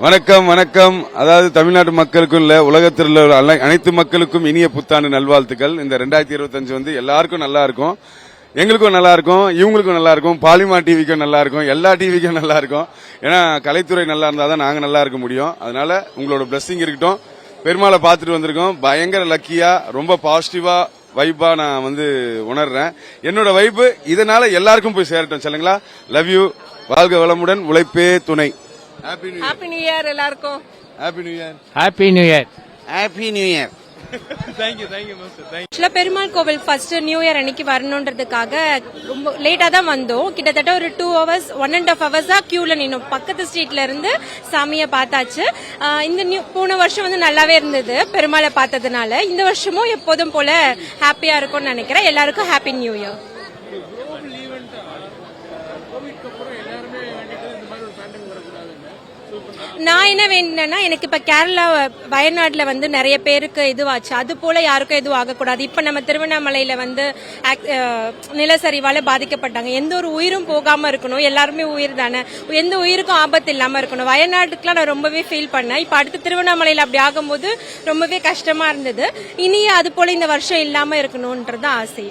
வணக்கம் வணக்கம். அதாவது தமிழ்நாட்டு மக்களுக்கும் இல்ல உலகத்தில் உள்ள அனைத்து மக்களுக்கும் இனிய புத்தாண்டு நல்வாழ்த்துக்கள். இந்த 2025 வந்து எல்லாருக்கும் நல்லா இருக்கும், எங்களுக்கும் நல்லா இருக்கும், இவங்களுக்கும் நல்லா இருக்கும், பாலிமா டிவிக்கும் நல்லா இருக்கும், எல்லா டிவிக்கும் நல்லா இருக்கும். ஏன்னா கலைத்துறை நல்லா இருந்தாதான் நாங்க நல்லா இருக்க முடியும். அதனால உங்களோட பிளஸிங் இருக்கட்டும். பெருமாளை பார்த்துட்டு வந்திருக்கோம். பயங்கர லக்கியா ரொம்ப பாசிட்டிவா வைப்பா நான் வந்து உணர்றேன். என்னோட வைப்பு இதனால எல்லாருக்கும் போய் சேரட்டும். சொல்லுங்களா? Love you. வாழ்க வளமுடன். உழைப்பே துணை. ஹாப்பி நியூ இயர் எல்லாருக்கும். Happy new year. Happy new year. Happy new year. Thank you master. Thank you. ஆக்சுவலா பெருமாள் கோவில் ஃபர்ஸ்ட் நியூ இயர் அன்னைக்கு வரணுன்றதுக்காக ரொம்ப லேட்டா தான் வந்தோம். கிட்டத்தட்ட ஒரு 2 hours 1.5 hours தான் கியூல நின்னோம். பக்கத்து ஸ்ட்ரீட்ல இருந்து சாமியை பார்த்தாச்சு. இந்த போன வருஷம் வந்து நல்லாவே இருந்தது பெருமாளை பார்த்ததுனால. இந்த வருஷமும் எப்போதும் போல ஹாப்பியா இருக்கும்னு நினைக்கிறேன். எல்லாருக்கும் ஹாப்பி நியூ இயர். நான் என்ன வேணும்னா, எனக்கு இப்ப கேரளா வயநாடுல வந்து நிறைய பேருக்கு இதுவாச்சு, அது போல யாருக்கும் எதுவும் ஆகக்கூடாது. இப்ப நம்ம திருவண்ணாமலையில வந்து நிலச்சரிவால பாதிக்கப்பட்டாங்க. எந்த ஒரு உயிரும் போகாம இருக்கணும். எல்லாருமே உயிர் தானே, எந்த உயிருக்கும் ஆபத்து இல்லாம இருக்கணும். வயநாட்டுக்குலாம் நான் ரொம்பவே ஃபீல் பண்ணேன். இப்ப அடுத்து திருவண்ணாமலையில அப்படி ஆகும்போது ரொம்பவே கஷ்டமா இருந்தது. இனி அது போல இந்த வருஷம் இல்லாம இருக்கணும்ன்றது ஆசை.